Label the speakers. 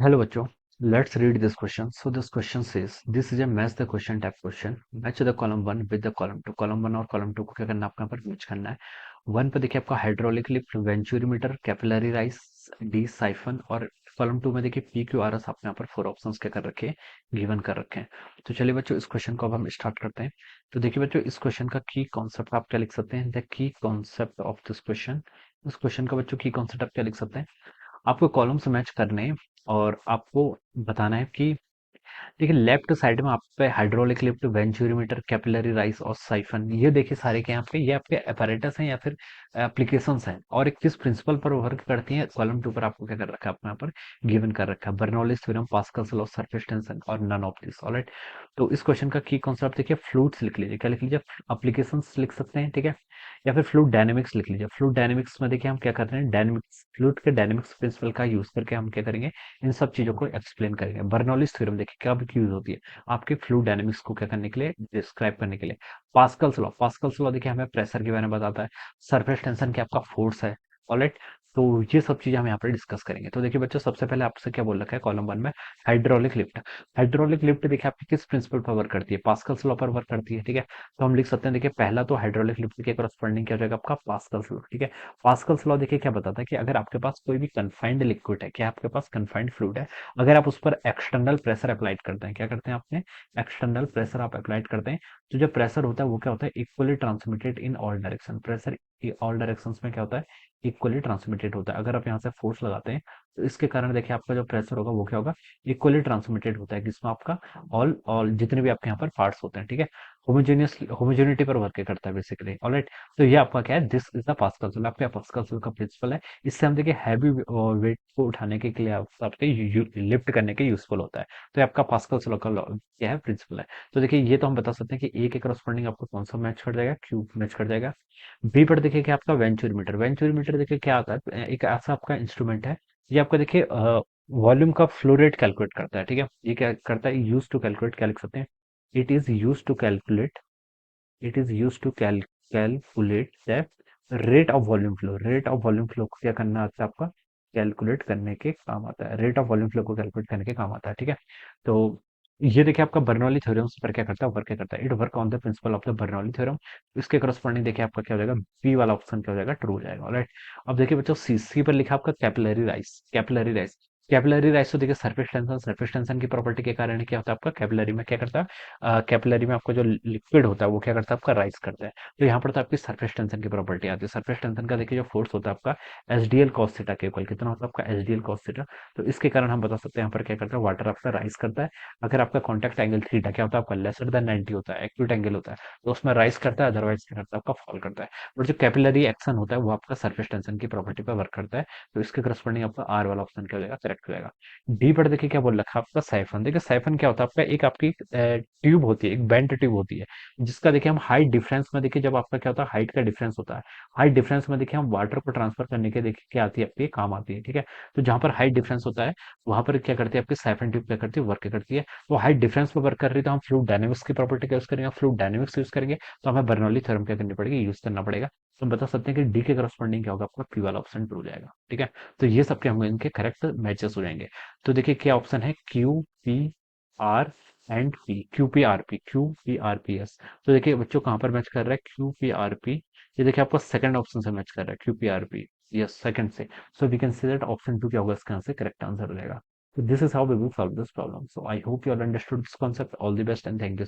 Speaker 1: Hello बच्चों, let's read this question. So this question says this is a match the question type question. Match the column one with the column two. Column one और column two को क्या करना है आपको यहाँ पर match करना है. वन पे देखिए आपका hydraulic lift, venturimeter, capillary rice, D siphon और कॉलम टू में देखिए पी क्यू आर एस आपने यहाँ पर फोर ऑप्शंस क्या कर रखे हैं, गिवन कर रखे हैं. तो चलिए बच्चों इस क्वेश्चन को अब हम स्टार्ट करते हैं. तो देखिए बच्चों इस क्वेश्चन का की कॉन्सेप्ट आप क्या लिख सकते हैं, the key concept of this question. इस क्वेश्चन का बच्चों की कॉन्सेप्ट आप क्या लिख सकते हैं, आपको कॉलम्स मैच करने हैं और आपको बताना है कि देखिए लेफ्ट साइड में आप पे hydraulic lift, venturimeter, capillary rice और साइफन, ये देखिए सारे के यहाँ पे ये आपके apparatus हैं या फिर एप्लीकेशंस हैं और एक किस प्रिंसिपल पर वर्क करती हैं. कॉलम टू पर आपको क्या कर रखा है, आपको यहाँ पर गिवन कर रखा है Bernoulli's theorem, Pascal's law, surface tension और नन ऑफ दिस. ऑलराइट. तो इस क्वेश्चन का की कॉन्सेप्ट देखिए फ्लूइड्स लिख लीजिए, क्या लिख लीजिए, एप्लीकेशंस लिख सकते हैं, ठीक है, या फिर फ्लूइड डायनेमिक्स लिख लीजिए. फ्लूइड डायनेमिक्स में देखिए हम क्या कर रहे हैं, डायनेमिक्स फ्लूइड के डायनेमिक्स प्रिंसिपल का यूज करके हम क्या करेंगे, इन सब चीजों को एक्सप्लेन करेंगे. बर्नौलीज थ्योरम देखिए कब यूज होती है, आपके फ्लूइड डायनेमिक्स को क्या करने के लिए, डिस्क्राइब करने के लिए. पास्कल्स लॉ देखिए हमें प्रेशर के बारे में बताता है. सरफेस टेंशन क्या आपका फोर्स है. ऑलराइट. तो ये सब चीजें हम यहाँ पर डिस्कस करेंगे. तो देखिए बच्चों सबसे पहले आपसे क्या बोल रखा है कॉलम वन में, हाइड्रोलिक लिफ्ट. हाइड्रोलिक लिफ्ट देखिए आपकी किस प्रिंसिपल पर वर्क करती है, पास्कल्स लॉ पर वर्क करती है, ठीक है. तो हम लिख सकते हैं देखिए पहला तो हाइड्रोलिक लिफ्ट के करस्पॉन्डिंग क्या हो जाएगा आपका, पास्कल्स लॉ, ठीक है. पास्कल्स लॉ देखिए क्या बताता है कि अगर आपके पास कोई भी कन्फाइंड लिक्विड है, क्या आपके पास कन्फाइंड फ्लूइड है, अगर आप उस पर एक्सटर्नल प्रेशर अप्लाइड करते हैं, क्या करते हैं आपने, एक्सटर्नल प्रेशर आप अप्लाइड करते हैं, तो जो प्रेशर होता है वो क्या होता है, equally transmitted in all direction. Pressure all directions में क्या होता है, इक्वली ट्रांसमिटेड होता है. अगर आप यहाँ से फोर्स लगाते हैं तो इसके कारण देखिए आपका जो प्रेशर होगा वो क्या होगा, इक्वली ट्रांसमिटेड होता है, जिसमें आपका ऑल ऑल जितने भी आपके यहाँ पर पार्ट्स होते हैं, ठीक है, होमोजेनियस होमोजेनिटी पर वर्क करता है बेसिकली. ऑलराइट. तो ये आपका क्या है, this is the Pascal's law, आपके पास्कल्स लॉ का प्रिंसिपल है. इससे हम देखिए हैवी वेट को उठाने के लिए आपके लिफ्ट करने के यूजफुल होता है. तो ये आपका पास्कल्स लॉ का क्या है, प्रिंसिपल है. तो देखिए ये तो हम बता सकते हैं कि ए के करस्पॉन्डिंग आपको कौन सा मैच कर जाएगा, क्यूब मैच कर जाएगा. बी पर देखिए कि आपका वेंचुरीमीटर. वेंचुरीमीटर देखिए क्या आता है, एक ऐसा आपका इंस्ट्रूमेंट है, ये आपका देखिए वॉल्यूम का फ्लो रेट कैलकुलेट करता है, ठीक है. ये क्या करता है, यूज टू कैलकुलेट, क्या लिख सकते हैं, it is use to calculate, it is use to calculate the rate of volume flow. Rate of volume flow को क्या करना आता है आपका, कैलकुलेट करने के काम आता है. रेट ऑफ वॉल्यूम फ्लो को कैलकुलेट करने के काम आता है, ठीक है. तो ये देखिए आपका बर्नौली थ्योरम्स पर क्या करता है, वर्क क्या करता है, it work on the principle of the Bernoulli theorem. इसके करस्पॉन्डिंग देखिए आपका क्या हो जाएगा, बी वाला ऑप्शन क्या हो जाएगा, ट्रू हो जाएगा. ऑलराइट. अब देखिए बच्चों सी पर लिखा आपका capillary rice. Capillary rice, capillary rice तो देखिए सरफेस टेंशन, सरफेस टेंशन की प्रॉपर्टी के कारण क्या होता है आपका, कैपिलरी में क्या करता है, कैपिलरी में आपका जो लिक्विड होता है वो क्या करता है, आपका राइस करता है. तो यहाँ पर तो आपकी सरफेस टेंशन की प्रॉपर्टी आती है. सरफेस टेंशन का देखिए जो फोर्स होता है आपका, H D L cos theta के इक्वल कितना होता है आपका, H D L cos theta. तो इसके कारण हम बता सकते हैं यहाँ पर क्या करता है, वाटर आपका राइस करता है. अगर आपका कॉन्टैक्ट एंगल थीटा क्या होता है आपका, लेसर देन 90 होता है, एक्यूट एंगल होता है, तो उसमें राइस करता है, अदरवाइज क्या करता है आपका फॉल करता है. और जो कैपिलरी एक्शन होता है वो आपका सरफेस टेंशन की प्रॉपर्टी पर वर्क करता है. तो इसके करस्पॉन्डिंग आपका आर वाला ऑप्शन क्या हो जाएगा, करेक्ट हो जाएगा. डी पर देखिए क्या बोल रखा है आपका, साइफन. देखिए साइफन क्या होता है आपका, एक आपकी ट्यूब होती है, एक बेंट ट्यूब होती है, जिसका देखिए हम हाइट डिफरेंस में देखिए, जब आपका क्या होता है, हाइट का डिफरेंस होता है, हाइट डिफरेंस में देखिए हम वाटर को ट्रांसफर करने के देखिए क्या आती है आपकी, काम आती है, ठीक है. तो जहां पर हाइट डिफरेंस होता है वहां पर क्या करती है आपकी साइफन ट्यूब, क्या करती है, वर्क करती है. वो हाइट डिफरेंस पे वर्क कर रही है तो हम फ्लूइड डायनेमिक्स की प्रॉपर्टी का यूज करेंगे. फ्लूइड डायनेमिक्स यूज करेंगे तो हमें बर्नौली थ्योरम क्या करनी पड़ेगी, यूज करना पड़ेगा. तो हम बता सकते हैं कि डी के करस्पॉन्डिंग क्या होगा आपका, पी वाला ऑप्शन ट्रू हो जाएगा, ठीक है. तो ये सबके होंगे इनके करेक्ट मैचेस हो जाएंगे. तो देखिए क्या ऑप्शन है, Q P are and P, Q P R P, Q P R P S. तो देखिए बच्चों कहाँ पर मैच कर रहा है, क्यू पी आर पी. ये देखिए आपको सेकंड ऑप्शन से मैच कर रहा है, Q P R P, yes second से. So we can say that option two क्या होगा इसका आंसर, करेक्ट आंसर हो जाएगा. So this is how we will solve this problem. So I hope you all understood this concept. All the best and thank you.